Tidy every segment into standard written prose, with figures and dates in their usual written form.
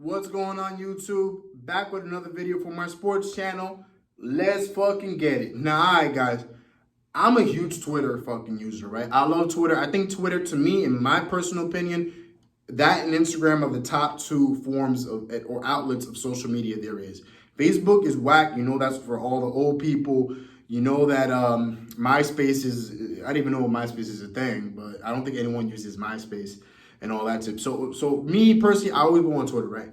What's going on, YouTube? Back with another video for my sports channel. Let's fucking get it. Now, alright guys, I'm a huge Twitter fucking user, right? I love Twitter. I think Twitter, to me, in my personal opinion, that and Instagram are the top two forms of or outlets of social media there is. Facebook is whack. You know that's for all the old people. You know that MySpace is, I don't even know what MySpace is a thing, but I don't think anyone uses MySpace and all that tip. So me personally, I always go on Twitter, right?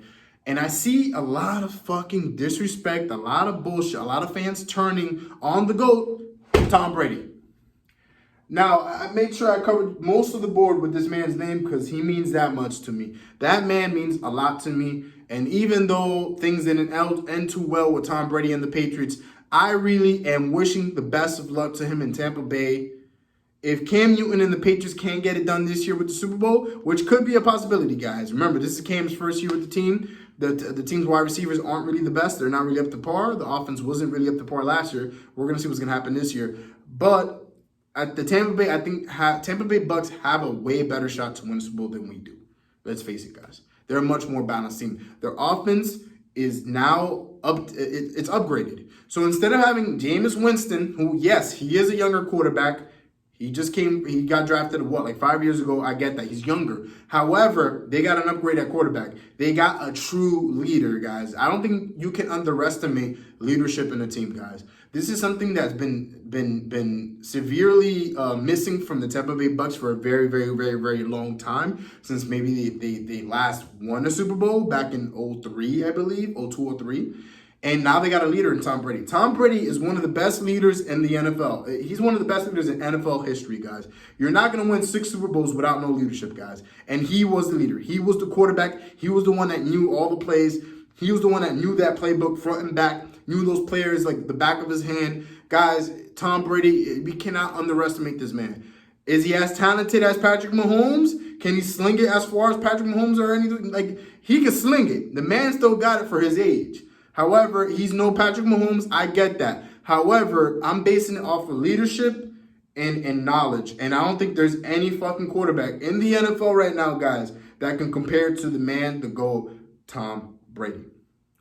And I see a lot of fucking disrespect, a lot of bullshit, a lot of fans turning on the GOAT, Tom Brady. Now, I made sure I covered most of the board with this man's name because he means that much to me. That man means a lot to me. And even though things didn't end too well with Tom Brady and the Patriots, I really am wishing the best of luck to him in Tampa Bay. If Cam Newton and the Patriots can't get it done this year with the Super Bowl, which could be a possibility, guys. Remember, this is Cam's first year with the team. The team's wide receivers aren't really the best. They're not really up to par. The offense wasn't really up to par last year. We're going to see what's going to happen this year. But at the Tampa Bay, I think Tampa Bay Bucks have a way better shot to win the Super Bowl than we do. Let's face it, guys. They're a much more balanced team. Their offense is now it's upgraded. So instead of having Jameis Winston, who, yes, he is a younger quarterback, he got drafted, like 5 years ago. I get that. He's younger. However, they got an upgrade at quarterback. They got a true leader, guys. I don't think you can underestimate leadership in a team, guys. This is something that's been severely missing from the Tampa Bay Bucks for a very, very, very, very long time, since maybe they last won a Super Bowl back in 03, I believe, 02, 03. And now they got a leader in Tom Brady. Tom Brady is one of the best leaders in the NFL. He's one of the best leaders in NFL history, guys. You're not going to win 6 Super Bowls without no leadership, guys. And he was the leader. He was the quarterback. He was the one that knew all the plays. He was the one that knew that playbook front and back, knew those players like the back of his hand. Guys, Tom Brady, we cannot underestimate this man. Is he as talented as Patrick Mahomes? Can he sling it as far as Patrick Mahomes or anything? Like, he can sling it. The man still got it for his age. However, he's no Patrick Mahomes. I get that. However, I'm basing it off of leadership and knowledge. And I don't think there's any fucking quarterback in the NFL right now, guys, that can compare to the man, the GOAT, Tom Brady.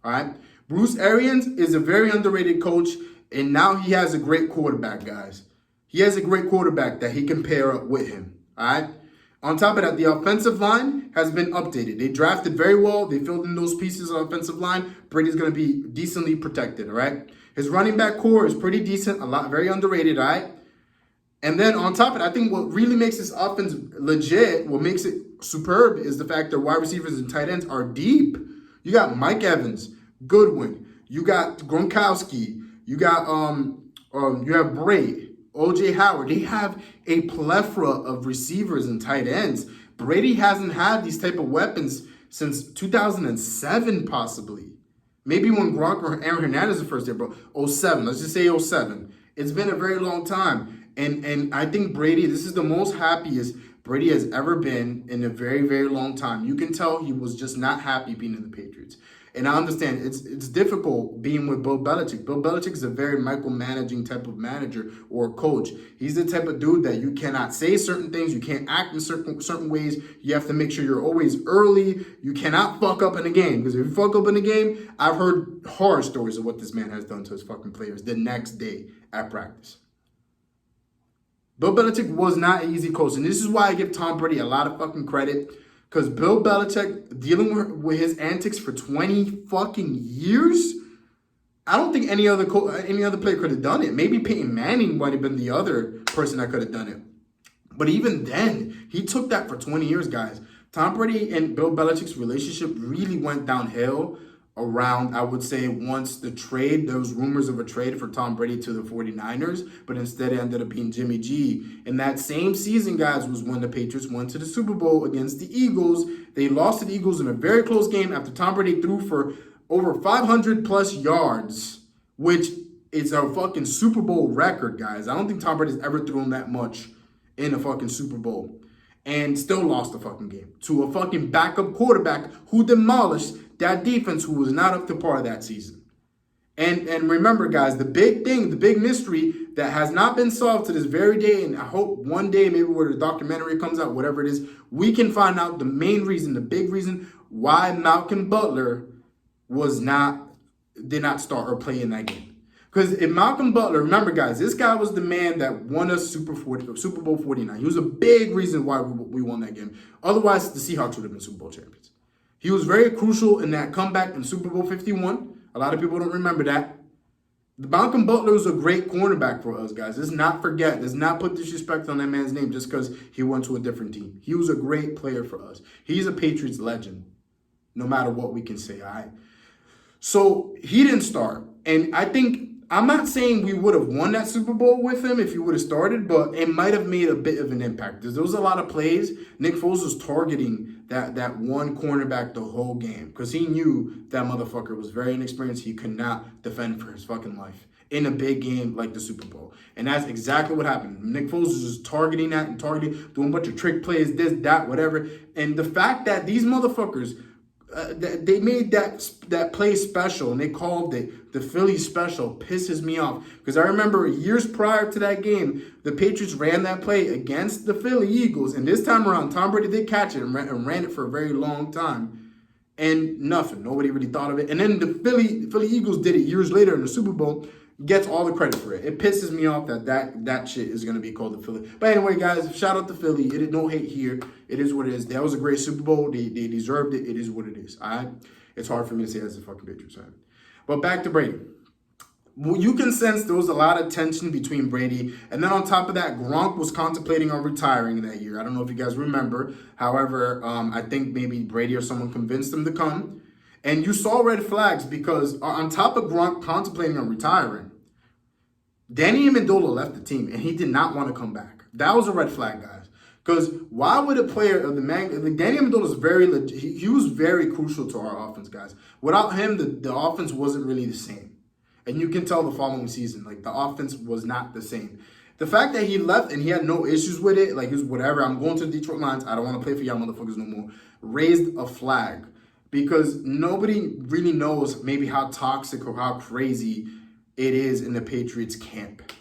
All right? Bruce Arians is a very underrated coach, and now he has a great quarterback, guys. He has a great quarterback that he can pair up with him. All right? On top of that, the offensive line has been updated. They drafted very well. They filled in those pieces of offensive line. Brady's going to be decently protected, all right? His running back core is pretty decent, very underrated, all right? And then on top of it, I think what really makes this offense legit, what makes it superb, is the fact that wide receivers and tight ends are deep. You got Mike Evans, Goodwin. You got Gronkowski. You got you have Brady. O.J. Howard. They have a plethora of receivers and tight ends. Brady hasn't had these type of weapons since 2007, possibly. Maybe when Gronk or Aaron Hernandez was first there, bro. 07. Let's just say 07. It's been a very long time. And I think Brady, this is the most happiest Brady has ever been in a very, very long time. You can tell he was just not happy being in the Patriots. And I understand it's difficult being with Bill Belichick. Bill Belichick is a very micromanaging type of manager or coach. He's the type of dude that you cannot say certain things. You can't act in certain ways. You have to make sure you're always early. You cannot fuck up in a game. Because if you fuck up in a game, I've heard horror stories of what this man has done to his fucking players the next day at practice. Bill Belichick was not an easy coach. And this is why I give Tom Brady a lot of fucking credit. Because Bill Belichick, dealing with his antics for 20 fucking years, I don't think any other player could have done it. Maybe Peyton Manning might have been the other person that could have done it. But even then, he took that for 20 years, guys. Tom Brady and Bill Belichick's relationship really went downhill around, I would say, once the trade, there was rumors of a trade for Tom Brady to the 49ers, but instead it ended up being Jimmy G. And that same season, guys, was when the Patriots went to the Super Bowl against the Eagles. They lost to the Eagles in a very close game after Tom Brady threw for over 500 plus yards, which is a fucking Super Bowl record, guys. I don't think Tom Brady's ever thrown that much in a fucking Super Bowl. And still lost the fucking game to a fucking backup quarterback who demolished that defense, who was not up to par that season. And remember, guys, the big thing, the big mystery that has not been solved to this very day, and I hope one day, maybe where the documentary comes out, whatever it is, we can find out the main reason, the big reason why Malcolm Butler did not start or play in that game. Because if Malcolm Butler, remember guys, this guy was the man that won us Super Bowl 49. He was a big reason why we won that game. Otherwise, the Seahawks would have been Super Bowl champions. He was very crucial in that comeback in Super Bowl 51. A lot of people don't remember that. Malcolm Butler was a great cornerback for us, guys. Let's not forget. Let's not put disrespect on that man's name just because he went to a different team. He was a great player for us. He's a Patriots legend, no matter what we can say, all right? So he didn't start. And I'm not saying we would have won that Super Bowl with him if he would have started, but it might have made a bit of an impact. There was a lot of plays. Nick Foles was targeting that one cornerback the whole game because he knew that motherfucker was very inexperienced. He could not defend for his fucking life in a big game like the Super Bowl. And that's exactly what happened. Nick Foles was just targeting that and doing a bunch of trick plays, this, that, whatever. And the fact that these motherfuckers, they made that play special and they called it the Philly special pisses me off because I remember years prior to that game, the Patriots ran that play against the Philly Eagles, and this time around, Tom Brady did catch it and ran it for a very long time, and nothing. Nobody really thought of it. And then the Philly Eagles did it years later in the Super Bowl. Gets all the credit for it. It pisses me off that shit is going to be called the Philly. But anyway, guys, shout out to Philly. It is no hate here. It is what it is. That was a great Super Bowl. They deserved it. It is what it is. All right? It's hard for me to say as a fucking Patriots fan. But back to Brady. Well, you can sense there was a lot of tension between Brady. And then on top of that, Gronk was contemplating on retiring that year. I don't know if you guys remember. However, I think maybe Brady or someone convinced him to come. And you saw red flags because on top of Gronk contemplating on retiring, Danny Amendola left the team and he did not want to come back. That was a red flag, guys. Because why would a player of the man, Danny Amendola is very legit. He was very crucial to our offense, guys. Without him, the offense wasn't really the same. And you can tell the following season, like the offense was not the same. The fact that he left and he had no issues with it, like he was whatever, I'm going to the Detroit Lions, I don't want to play for y'all motherfuckers no more, raised a flag. Because nobody really knows maybe how toxic or how crazy it is in the Patriots camp.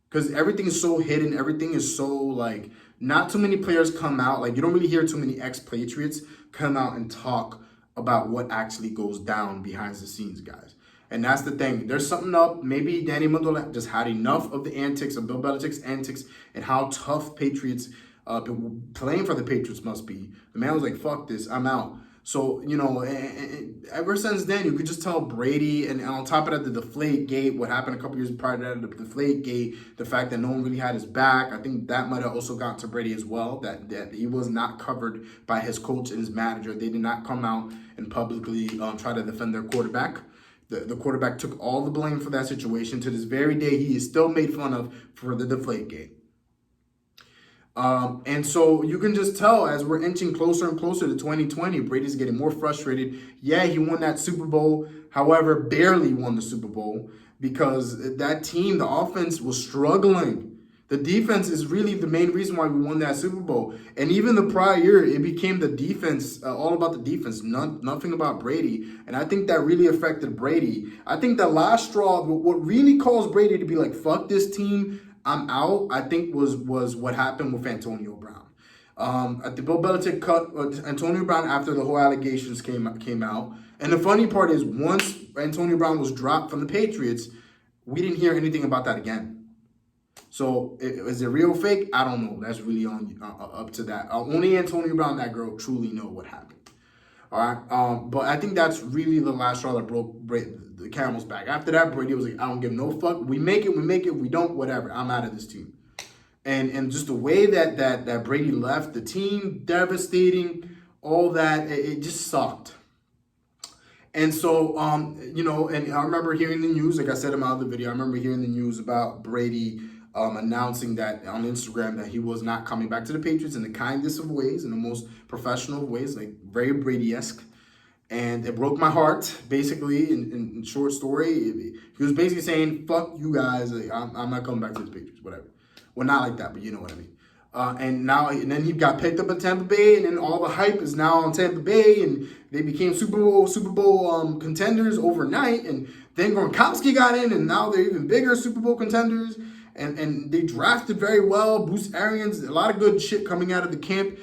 Because everything is so hidden. Everything is so, like, not too many players come out. Like, you don't really hear too many ex-Patriots come out and talk about what actually goes down behind the scenes, guys. And that's the thing. There's something up. Maybe Danny Amendola just had enough of the antics, of Bill Belichick's antics, and how tough Patriots, playing for the Patriots must be. The man was like, fuck this, I'm out. So, you know, ever since then, you could just tell Brady, and on top of that, the deflate gate, what happened a couple years prior to that, the deflate gate, the fact that no one really had his back, I think that might have also gotten to Brady as well, that he was not covered by his coach and his manager. They did not come out and publicly try to defend their quarterback. The quarterback took all the blame for that situation. To this very day, he is still made fun of for the deflate gate. And so you can just tell as we're inching closer and closer to 2020, Brady's getting more frustrated. Yeah, he won that Super Bowl, however, barely won the Super Bowl because that team, the offense was struggling. The defense is really the main reason why we won that Super Bowl. And even the prior year, it became the defense, all about the defense, nothing about Brady. And I think that really affected Brady. I think the last straw, what really caused Brady to be like, fuck this team, I'm out, I think was what happened with Antonio Brown. The Bill Belichick cut Antonio Brown after the whole allegations came out. And the funny part is once Antonio Brown was dropped from the Patriots, we didn't hear anything about that again. So is it real or fake? I don't know. That's really on up to that. Only Antonio Brown, that girl, truly know what happened. All right. But I think that's really the last straw that broke the camel's back. After that, Brady was like, I don't give no fuck. We make it. We don't, whatever. I'm out of this team. And just the way that Brady left the team, devastating, all that, it just sucked. And so, you know, and I remember hearing the news, like I said in my other video, I remember hearing the news about Brady announcing that on Instagram that he was not coming back to the Patriots in the kindest of ways, in the most professional of ways, like very Brady-esque. And it broke my heart, basically, in short story. He was basically saying, fuck you guys, like, I'm not coming back to the Patriots, whatever. Well, not like that, but you know what I mean. And then he got picked up at Tampa Bay, and then all the hype is now on Tampa Bay, and they became Super Bowl contenders overnight. And then Gronkowski got in, and now they're even bigger Super Bowl contenders. And they drafted very well. Bruce Arians, a lot of good shit coming out of the camp.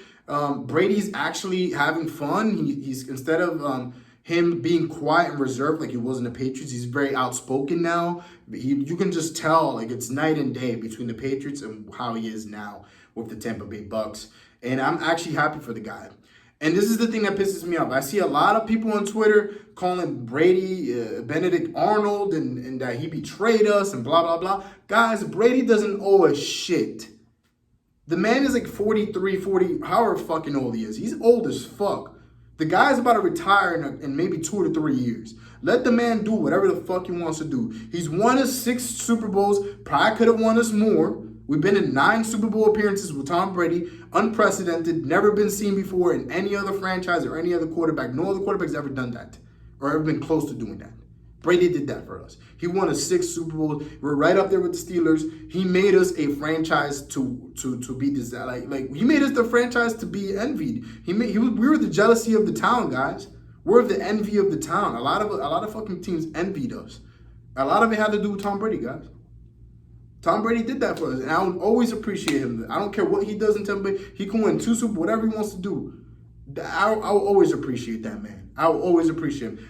Brady's actually having fun. He's instead of him being quiet and reserved like he was in the Patriots, he's very outspoken now. You can just tell like it's night and day between the Patriots and how he is now with the Tampa Bay Bucks. And I'm actually happy for the guy. And this is the thing that pisses me off. I see a lot of people on Twitter calling Brady Benedict Arnold and that he betrayed us and blah, blah, blah. Guys, Brady doesn't owe a shit. The man is like 43, 40, however fucking old he is. He's old as fuck. The guy's about to retire in maybe 2 to 3 years. Let the man do whatever the fuck he wants to do. He's won us 6 Super Bowls. Probably could have won us more. We've been in 9 Super Bowl appearances with Tom Brady. Unprecedented. Never been seen before in any other franchise or any other quarterback. No other quarterback's ever done that or ever been close to doing that. Brady did that for us. He won us 6 Super Bowls. We're right up there with the Steelers. He made us a franchise to be this like he made us the franchise to be envied. We were the jealousy of the town, guys. We're the envy of the town. A lot of fucking teams envied us. A lot of it had to do with Tom Brady, guys. Tom Brady did that for us, and I would always appreciate him. I don't care what he does in Tampa Bay. He can win 2 Super Bowls, whatever he wants to do. I will always appreciate that man. I will always appreciate him.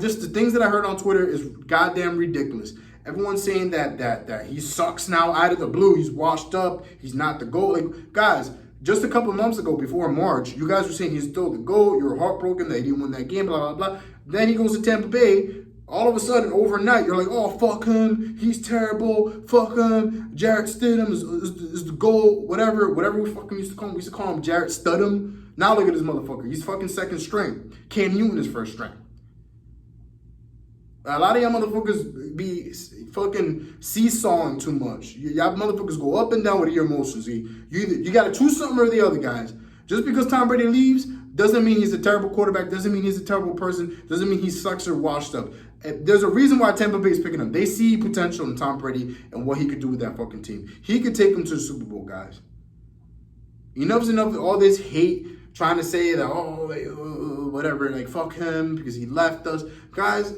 Just the things that I heard on Twitter is goddamn ridiculous. Everyone's saying that he sucks now out of the blue. He's washed up. He's not the GOAT. Like, guys, just a couple months ago, before March, you guys were saying he's still the GOAT. You were heartbroken that he didn't win that game, blah, blah, blah. Then he goes to Tampa Bay. All of a sudden, overnight, you're like, oh, fuck him. He's terrible. Fuck him. Jarrett Stidham is the GOAT. Whatever we fucking used to call him. We used to call him Jarrett Studham. Now look at this motherfucker. He's fucking second string. Cam Newton is first string. A lot of y'all motherfuckers be fucking seesawing too much. Y'all motherfuckers go up and down with your emotions. You got to choose something or the other, guys. Just because Tom Brady leaves doesn't mean he's a terrible quarterback. Doesn't mean he's a terrible person. Doesn't mean he sucks or washed up. There's a reason why Tampa Bay is picking him. They see potential in Tom Brady and what he could do with that fucking team. He could take them to the Super Bowl, guys. Enough's enough of all this hate. Trying to say that, whatever, like, fuck him because he left us. Guys,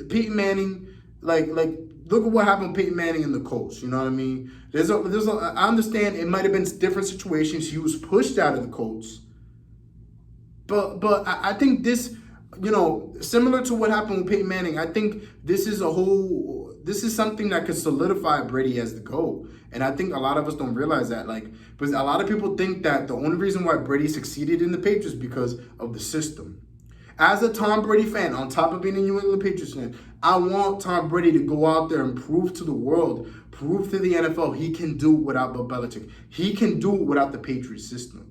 Peyton Manning, like, look at what happened with Peyton Manning and the Colts. You know what I mean? I understand it might have been different situations. He was pushed out of the Colts. But I think this, similar to what happened with Peyton Manning, I think this is something that could solidify Brady as the GOAT. And I think a lot of us don't realize that. Because a lot of people think that the only reason why Brady succeeded in the Patriots is because of the system. As a Tom Brady fan, on top of being a New England Patriots fan, I want Tom Brady to go out there and prove to the world, prove to the NFL he can do it without Bill Belichick. He can do it without the Patriots system.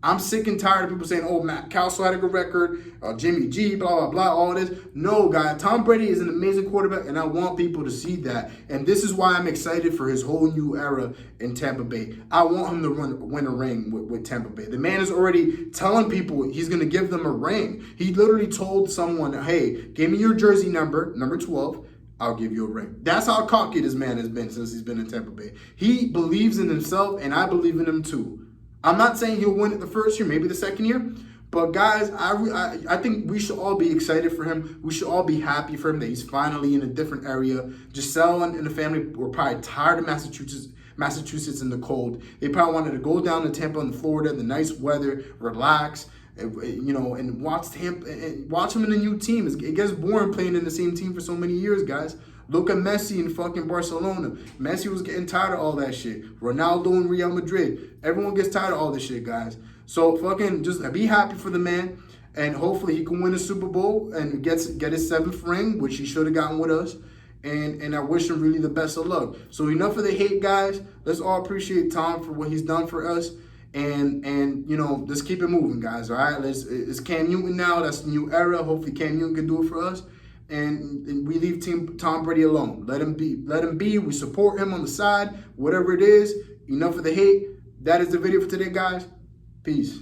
I'm sick and tired of people saying, oh, Matt Castle had a good record, Jimmy G, blah, blah, blah, all this. No, guys, Tom Brady is an amazing quarterback, and I want people to see that. And this is why I'm excited for his whole new era in Tampa Bay. I want him to win a ring with Tampa Bay. The man is already telling people he's going to give them a ring. He literally told someone, hey, give me your jersey number 12. I'll give you a ring. That's how cocky this man has been since he's been in Tampa Bay. He believes in himself, and I believe in him too. I'm not saying he'll win it the first year, maybe the second year. But, guys, I think we should all be excited for him. We should all be happy for him that he's finally in a different area. Giselle and the family were probably tired of Massachusetts in the cold. They probably wanted to go down to Tampa and Florida, the nice weather, relax, and watch Tampa and watch him in a new team. It gets boring playing in the same team for so many years, guys. Look at Messi in fucking Barcelona. Messi was getting tired of all that shit. Ronaldo in Real Madrid. Everyone gets tired of all this shit, guys. So fucking just be happy for the man. And hopefully he can win a Super Bowl and get his 7th ring, which he should have gotten with us. And I wish him really the best of luck. So enough of the hate, guys. Let's all appreciate Tom for what he's done for us. And let's keep it moving, guys. All right, it's Cam Newton now. That's the new era. Hopefully Cam Newton can do it for us. And we leave Tom Brady alone. Let him be. We support him on the side. Whatever it is, enough of the hate. That is the video for today, guys. Peace.